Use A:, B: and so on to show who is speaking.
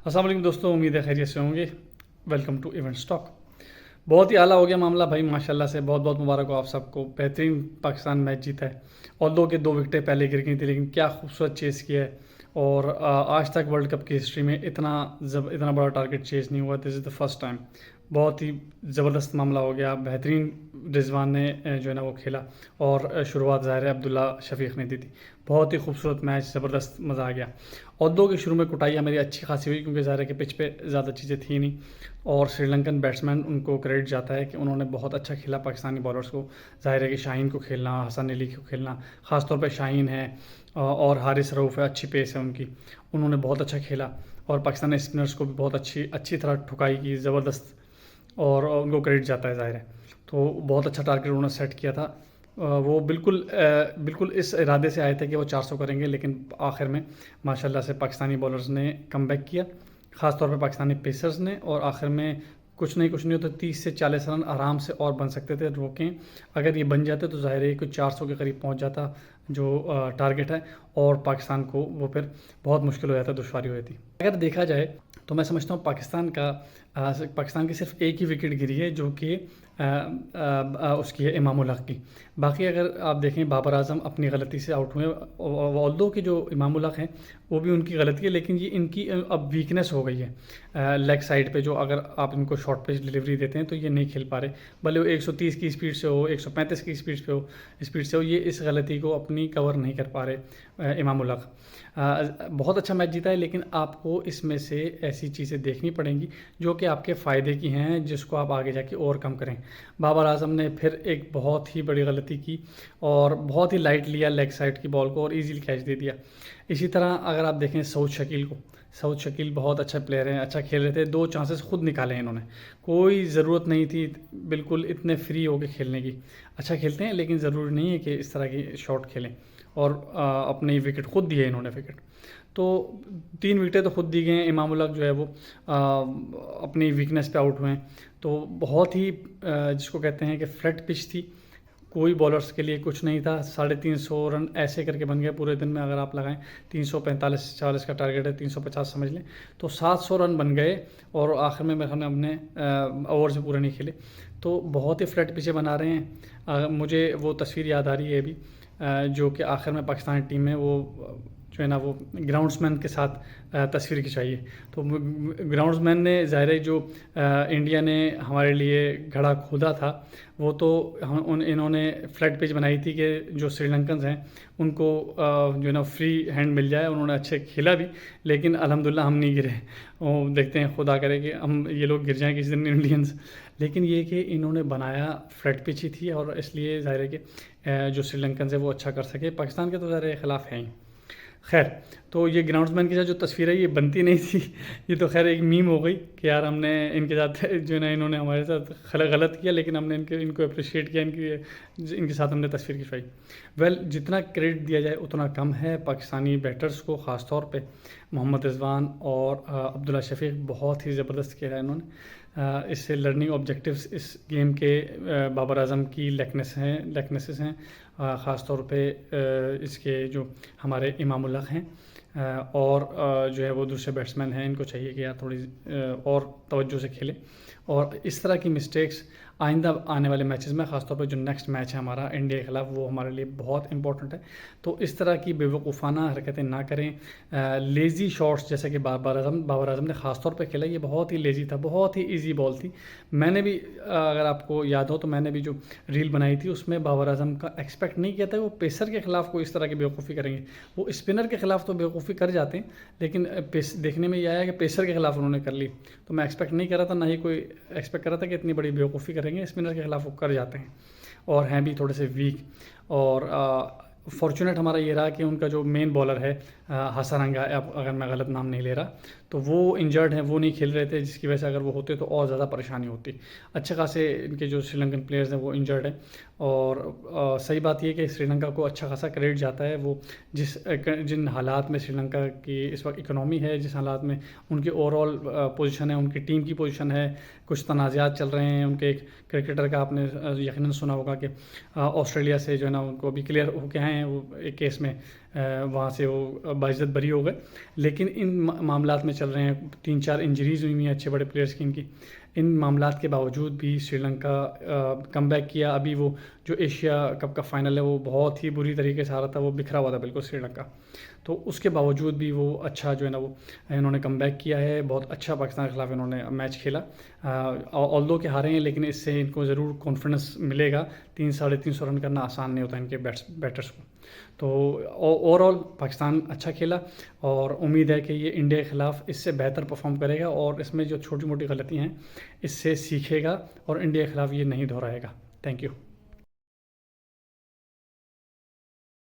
A: अस्सलाम वालेकुम दोस्तों, उम्मीद है खैरियत से होंगे। Welcome to event stock. बहुत ही आला हो गया मामला भाई, माशाल्लाह से बहुत बहुत मुबारक हो आप सबको। बेहतरीन पाकिस्तान मैच जीता है और दो के दो विकेटें पहले गिर गई थी, लेकिन क्या खूबसूरत चेस किया है। और आज तक वर्ल्ड कप की हिस्ट्री में इतना बड़ा टारगेट चेस नहीं हुआ। This is the first time. बहुत ही ज़बरदस्त मामला हो गया। बेहतरीन रिजवान ने जो है ना वो खेला और शुरुआत ज़ाहिर है अब्दुल्ला शफीक ने दी थी। बहुत ही खूबसूरत मैच, ज़बरदस्त मज़ा आ गया। और दो के शुरू में कुटाई मेरी अच्छी खासी हुई, क्योंकि ज़ाहिर है कि पिच पे ज़्यादा चीज़ें थी नहीं। और श्रीलंकन बैट्समैन उनको क्रेडिट जाता है कि उन्होंने बहुत अच्छा खेला पाकिस्तानी बॉलर्स को। ज़ाहिर है कि शाहीन को खेलना, हसन अली को खेलना, ख़ासतौर पे शाहीन है और हारिस रऊफ़ है, अच्छी पेस है उनकी, उन्होंने बहुत अच्छा खेला। और पाकिस्तानी स्पिनर्स को भी बहुत अच्छी तरह ठुकाई की, ज़बरदस्त। और उनको क्रेडिट जाता है ज़ाहिर है। तो बहुत अच्छा टारगेट उन्होंने सेट किया था। वो बिल्कुल इस इरादे से आए थे कि वो 400 करेंगे, लेकिन आखिर में माशाल्लाह से पाकिस्तानी बॉलर्स ने कमबैक किया, ख़ास तौर पे पाकिस्तानी पेसर्स ने। और आखिर में कुछ नहीं हो तो 30 से 40 रन आराम से और बन सकते थे, रोकें। अगर ये बन जाते तो ज़ाहिर है कि 400 के करीब पहुंच जाता जो टारगेट है, और पाकिस्तान को वो फिर बहुत मुश्किल हो जाता, दुश्वारी हो जाती। अगर देखा जाए तो मैं समझता हूँ पाकिस्तान की सिर्फ एक ही विकेट गिरी है, जो कि उसकी है इमाम उल हक की। बाकी अगर आप देखें बाबर आजम अपनी गलती से आउट हुए। ऑल्दो कि जो इमाम उल हक हैं वो भी उनकी गलती है, लेकिन ये इनकी अब वीकनेस हो गई है लेग साइड पे। जो अगर आप इनको शॉर्ट पिच डिलीवरी देते हैं तो ये नहीं खेल पा रहे, भले वो 130 की स्पीड से हो, 135 की स्पीड से हो, ये इस गलती को अपनी कवर नहीं कर पा रहे इमाम उल हक। बहुत अच्छा मैच जीता है, लेकिन आपको इसमें से ऐसी चीज़ें देखनी पड़ेंगी जो कि आपके फ़ायदे की हैं, जिसको आप आगे जाके ओवरकम करें। बाबर आजम ने फिर एक बहुत ही बड़ी गलती की और बहुत ही लाइट लिया लेग साइड की बॉल को और इजीली कैच दे दिया। इसी तरह अगर आप देखें सऊद शकील बहुत अच्छा प्लेयर हैं, अच्छा खेल रहे थे। 2 चांसेस खुद निकाले हैं इन्होंने, कोई ज़रूरत नहीं थी बिल्कुल इतने फ्री होकर खेलने की। अच्छा खेलते हैं, लेकिन ज़रूरी नहीं है कि इस तरह की शॉट खेलें। और अपनी विकेट खुद दी है इन्होंने विकेट। तो 3 विकेटें तो खुद दी गई हैं। इमाम उल हक जो है वो अपनी वीकनेस पे आउट हुए हैं। तो बहुत ही जिसको कहते हैं कि फ्लैट पिच थी, कोई बॉलर्स के लिए कुछ नहीं था। 350 रन ऐसे करके बन गए पूरे दिन में। अगर आप लगाएं 345-40 का टारगेट है, 350 समझ लें, तो 700 रन बन गए। और आखिर में मेरे हमने ओवर से पूरे नहीं खेले। तो बहुत ही फ्लैट पिचें बना रहे हैं। मुझे वो तस्वीर याद आ रही है अभी, जो कि आखिर में पाकिस्तानी टीम में वो जो है ना वो ग्राउंड्समैन के साथ तस्वीर खिंचाई है। तो ग्राउंड्समैन ने ज़ाहिर है जो इंडिया ने हमारे लिए घड़ा खोदा था, वो तो इन्होंने फ्लैट पिच बनाई थी कि जो श्रीलंकन्स हैं उनको जो है ना फ्री हैंड मिल जाए। उन्होंने अच्छे खेला भी, लेकिन अल्हम्दुलिल्लाह हम नहीं गिरे। और देखते हैं, खुदा करे कि हम ये लोग गिर जाएं किसी दिन इंडियंस। लेकिन ये कि इन्होंने बनाया फ्लैट पिच ही थी, और इसलिए ज़ाहिर है कि जो श्रीलंकन है वो अच्छा कर सके। पाकिस्तान के तो ज़ाहिर खिलाफ हैं ही। खैर, तो ये ग्राउंड्समैन के साथ जो तस्वीर है ये बनती नहीं थी। ये तो खैर एक मीम हो गई कि यार हमने इनके साथ जो है ना इन्होंने हमारे साथ गलत किया, लेकिन हमने इनको अप्रिशिएट किया, इनके साथ हमने तस्वीर खिंचवाई। जितना क्रेडिट दिया जाए उतना कम है पाकिस्तानी बैटर्स को, ख़ास तौर पे मोहम्मद रिजवान और अब्दुल्ला शफीक बहुत ही ज़बरदस्त खेला इन्होंने। इससे लर्निंग ऑब्जेक्टिव्स इस गेम के बाबर आजम की लेकनेसेस हैं, ख़ास तौर पे इसके जो हमारे इमाम उल हक हैं, और जो है वो दूसरे बैट्समैन हैं। इनको चाहिए कि यार थोड़ी और तवज्जो से खेलें, और इस तरह की मिस्टेक्स आइंदा आने वाले मैचेस में, ख़ासतौर पर जो नेक्स्ट मैच है हमारा इंडिया के ख़िलाफ़, वो हमारे लिए बहुत इंपॉर्टेंट है। तो इस तरह की बेवकूफ़ाना हरकतें ना करें। लेज़ी शॉट्स जैसे कि बाबर आजम ने ख़ास तौर पे खेला, ये बहुत ही लेज़ी था, बहुत ही इजी बॉल थी। मैंने भी अगर आपको याद हो तो मैंने भी जो रील बनाई थी उसमें बाबर आजम का एक्सपेक्ट नहीं किया था वो पेसर के ख़िलाफ़ कोई इस तरह की बेवकूफ़ी करेंगे। वो स्पिनर के ख़िलाफ़ तो बेवकूफ़ी कर जाते हैं, लेकिन देखने में ये आया कि पेसर के ख़िलाफ़ उन्होंने कर ली। तो मैं एक्सपेक्ट नहीं कर रहा था, ना ही कोई एक्सपेक्ट कर रहा था कि इतनी बड़ी बेवकूफ़ी करेंगे। स्पिनर के ख़िलाफ़ वो कर जाते हैं और हैं भी थोड़े से वीक। और फॉर्चुनेट हमारा ये रहा कि उनका जो मेन बॉलर है हसरंगा, अगर मैं गलत नाम नहीं ले रहा, तो वो इंजर्ड हैं, वो नहीं खेल रहे थे, जिसकी वजह से अगर वो होते तो और ज़्यादा परेशानी होती। अच्छे खासे इनके जो श्रीलंकन प्लेयर्स हैं वो इंजर्ड हैं। और सही बात यह कि श्रीलंका को अच्छा खासा क्रेडिट जाता है। वो जिन हालात में श्रीलंका की इस वक्त इकनॉमी है, जिस हालात में उनकी ओवरऑल पोजीशन है, उनकी टीम की पोजीशन है, کچھ تنازعات چل رہے ہیں ان کے. ایک کرکٹر کا آپ نے یقیناً سنا ہوگا کہ آسٹریلیا سے جو ہے نا ان کو ابھی کلیئر ہو کے آئے ہیں وہ ایک کیس میں, وہاں سے وہ باعزت بری ہو گئے. لیکن ان معاملات میں چل رہے ہیں, 3-4 انجریز ہوئی ہوئی ہیں اچھے بڑے پلیئرس کی ان کی. ان معاملات کے باوجود بھی سری لنکا کم بیک کیا. ابھی وہ جو ایشیا کپ کا فائنل ہے وہ بہت ہی بری طریقے سے ہارا تھا, وہ بکھرا ہوا تھا بالکل سری لنکا. تو اس کے باوجود بھی وہ اچھا جو ہے نا وہ انہوں نے کم بیک کیا ہے. بہت اچھا پاکستان کے خلاف انہوں نے میچ کھیلا. آلدو کہ ہارے ہیں لیکن اس سے ان کو ضرور کانفیڈنس ملے گا. 300-350 رن کرنا آسان نہیں ہوتا ان کے بیٹرس کو. تو اوور آل پاکستان اچھا کھیلا اور امید ہے کہ یہ انڈیا کے خلاف اس سے بہتر پرفارم کرے گا, اور اس میں جو چھوٹی موٹی غلطیاں ہیں اس سے سیکھے گا اور انڈیا کے خلاف یہ نہیں دہرائے گا. Thank you.